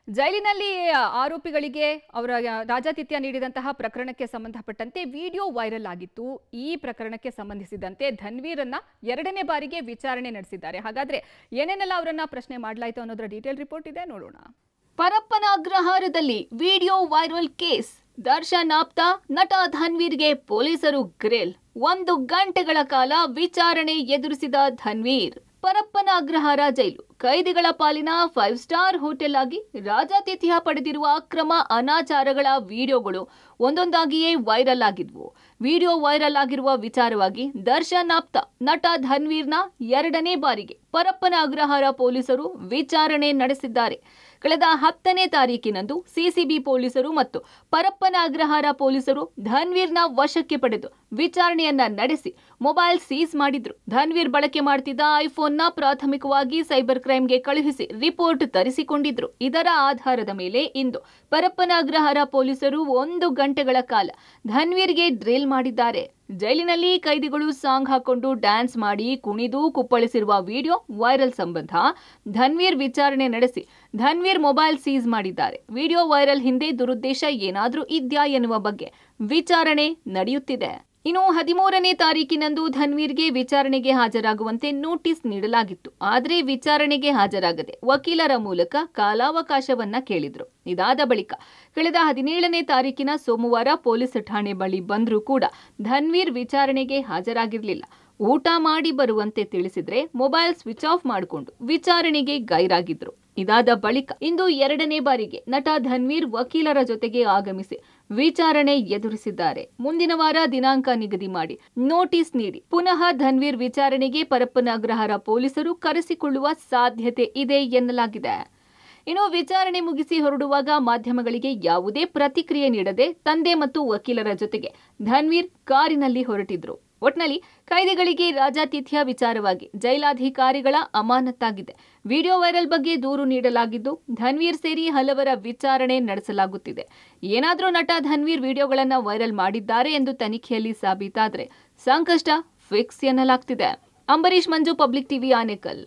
ಜೈಲಿನಲ್ಲಿ ಆರೋಪಿಗಳಿಗೆ ಅವರ ರಾಜಾತಿಥ್ಯ ನೀಡಿದಂತಹ ಪ್ರಕರಣಕ್ಕೆ ಸಂಬಂಧಪಟ್ಟಂತೆ ವಿಡಿಯೋ ವೈರಲ್ ಆಗಿತ್ತು. ಈ ಪ್ರಕರಣಕ್ಕೆ ಸಂಬಂಧಿಸಿದಂತೆ ಧನ್ವೀರನ್ನ ಎರಡನೇ ಬಾರಿಗೆ ವಿಚಾರಣೆ ನಡೆಸಿದ್ದಾರೆ. ಹಾಗಾದ್ರೆ ಏನೇನೆಲ್ಲ ಅವರನ್ನ ಪ್ರಶ್ನೆ ಮಾಡಲಾಯಿತು ಅನ್ನೋದರ ಡೀಟೇಲ್ ರಿಪೋರ್ಟ್ ಇದೆ, ನೋಡೋಣ. ಪರಪ್ಪನ ಅಗ್ರಹಾರದಲ್ಲಿ ವಿಡಿಯೋ ವೈರಲ್ ಕೇಸ್. ದರ್ಶನ್ ಆಪ್ತ ನಟ ಧನ್ವೀರ್ಗೆ ಪೊಲೀಸರು ಗ್ರಿಲ್. 1 ಗಂಟೆಗಳ ಕಾಲ ವಿಚಾರಣೆ ಎದುರಿಸಿದ ಧನ್ವೀರ್. ಪರಪ್ಪನ ಅಗ್ರಹಾರ ಜೈಲು ಕೈದಿಗಳ ಪಾಲಿನ 5 ಸ್ಟಾರ್ ಹೋಟೆಲ್ ಆಗಿ ರಾಜಾತಿಥ್ಯ ಪಡೆದಿರುವ ಅಕ್ರಮ ಅನಾಚಾರಗಳ ವಿಡಿಯೋಗಳು ಒಂದೊಂದಾಗಿಯೇ ವೈರಲ್ ಆಗಿದ್ವು. ವಿಡಿಯೋ ವೈರಲ್ ಆಗಿರುವ ವಿಚಾರವಾಗಿ ದರ್ಶನ್ ಆಪ್ತ ನಟ ಧನ್ವೀರ್ನ ಎರಡನೇ ಬಾರಿಗೆ ಪರಪ್ಪನ ಅಗ್ರಹಾರ ಪೊಲೀಸರು ವಿಚಾರಣೆ ನಡೆಸಿದ್ದಾರೆ. ಕಳೆದ 10ನೇ ತಾರೀಕಿನಂದು ಸಿಸಿಬಿ ಪೊಲೀಸರು ಮತ್ತು ಪರಪ್ಪನ ಅಗ್ರಹಾರ ಪೊಲೀಸರು ಧನ್ವೀರ್ನ ವಶಕ್ಕೆ ಪಡೆದು ವಿಚಾರಣೆಯನ್ನ ನಡೆಸಿ ಮೊಬೈಲ್ ಸೀಸ್ ಮಾಡಿದ್ರು. ಧನ್ವೀರ್ ಬಳಕೆ ಮಾಡುತ್ತಿದ್ದ ಐಫೋನ್ನ ಪ್ರಾಥಮಿಕವಾಗಿ ಸೈಬರ್ ಕ್ರೈಮ್ಗೆ ಕಳುಹಿಸಿ ರಿಪೋರ್ಟ್ ತರಿಸಿಕೊಂಡಿದ್ರು. ಇದರ ಆಧಾರದ ಮೇಲೆ ಇಂದು ಪರಪ್ಪನ ಅಗ್ರಹಾರ ಪೊಲೀಸರು 1 ಗಂಟೆಗಳ ಕಾಲ ಧನ್ವೀರ್ಗೆ ಡ್ರಿಲ್ ಮಾಡಿದ್ದಾರೆ. ಜೈಲಿನಲ್ಲಿ ಕೈದಿಗಳು ಸಾಂಗ್ ಹಾಕೊಂಡು ಡ್ಯಾನ್ಸ್ ಮಾಡಿ ಕುಣಿದು ಕುಪ್ಪಳಿಸಿರುವ ವಿಡಿಯೋ ವೈರಲ್ ಸಂಬಂಧ ಧನ್ವೀರ್ ವಿಚಾರಣೆ ನಡೆಸಿ ಧನ್ವೀರ್ ಮೊಬೈಲ್ ಸೀಸ್ ಮಾಡಿದ್ದಾರೆ. ವಿಡಿಯೋ ವೈರಲ್ ಹಿಂದೆ ದುರುದ್ದೇಶ ಏನಾದ್ರೂ ಇದ್ಯಾ ಎನ್ನುವ ಬಗ್ಗೆ ವಿಚಾರಣೆ ನಡೆಯುತ್ತಿದೆ. ಇನ್ನು 13ನೇ ತಾರೀಕಿನಂದು ಧನ್ವೀರ್ಗೆ ವಿಚಾರಣೆಗೆ ಹಾಜರಾಗುವಂತೆ ನೋಟಿಸ್ ನೀಡಲಾಗಿತ್ತು. ಆದರೆ ವಿಚಾರಣೆಗೆ ಹಾಜರಾಗದೆ ವಕೀಲರ ಮೂಲಕ ಕಾಲಾವಕಾಶವನ್ನ ಕೇಳಿದ್ರು. ಇದಾದ ಬಳಿಕ ಕಳೆದ 17ನೇ ತಾರೀಕಿನ ಸೋಮವಾರ ಪೊಲೀಸ್ ಠಾಣೆ ಬಳಿ ಬಂದರೂ ಕೂಡ ಧನ್ವೀರ್ ವಿಚಾರಣೆಗೆ ಹಾಜರಾಗಿರಲಿಲ್ಲ. ಊಟ ಮಾಡಿ ಬರುವಂತೆ ತಿಳಿಸಿದ್ರೆ ಮೊಬೈಲ್ ಸ್ವಿಚ್ ಆಫ್ ಮಾಡಿಕೊಂಡು ವಿಚಾರಣೆಗೆ ಗೈರಾಗಿದ್ರು. ಇದಾದ ಬಳಿಕ ಇಂದು ಎರಡನೇ ಬಾರಿಗೆ ನಟ ಧನ್ವೀರ್ ವಕೀಲರ ಜೊತೆಗೆ ಆಗಮಿಸಿ ವಿಚಾರಣೆ ಎದುರಿಸಿದ್ದಾರೆ. ಮುಂದಿನ ವಾರ ದಿನಾಂಕ ನಿಗದಿ ಮಾಡಿ ನೋಟಿಸ್ ನೀಡಿ ಪುನಃ ಧನ್ವೀರ್ ವಿಚಾರಣೆಗೆ ಪರಪ್ಪನ ಅಗ್ರಹಾರ ಪೊಲೀಸರು ಕರೆಸಿಕೊಳ್ಳುವ ಸಾಧ್ಯತೆ ಇದೆ ಎನ್ನಲಾಗಿದೆ. ಇನ್ನು ವಿಚಾರಣೆ ಮುಗಿಸಿ ಹೊರಡುವಾಗ ಮಾಧ್ಯಮಗಳಿಗೆ ಯಾವುದೇ ಪ್ರತಿಕ್ರಿಯೆ ನೀಡದೆ ತಂದೆ ಮತ್ತು ವಕೀಲರ ಜೊತೆಗೆ ಧನ್ವೀರ್ ಕಾರಿನಲ್ಲಿ ಹೊರಟಿದ್ರು. ಒಟ್ನಲ್ಲಿ ಕೈದಿಗಳಿಗೆ ರಾಜಾತಿಥ್ಯ ವಿಚಾರವಾಗಿ ಜೈಲಾಧಿಕಾರಿಗಳ ಅಮಾನತ್ತಾಗಿದೆ. ವಿಡಿಯೋ ವೈರಲ್ ಬಗ್ಗೆ ದೂರು ನೀಡಲಾಗಿದ್ದು ಧನ್ವೀರ್ ಸೇರಿ ಹಲವರ ವಿಚಾರಣೆ ನಡೆಸಲಾಗುತ್ತಿದೆ. ಏನಾದರೂ ನಟ ಧನ್ವೀರ್ ವಿಡಿಯೋಗಳನ್ನು ವೈರಲ್ ಮಾಡಿದ್ದಾರೆ ಎಂದು ತನಿಖೆಯಲ್ಲಿ ಸಾಬೀತಾದರೆ ಸಂಕಷ್ಟ ಫಿಕ್ಸ್ ಎನ್ನಲಾಗ್ತಿದೆ. ಅಂಬರೀಶ್ ಮಂಜು, ಪಬ್ಲಿಕ್ ಟಿವಿ, ಆನೇಕಲ್.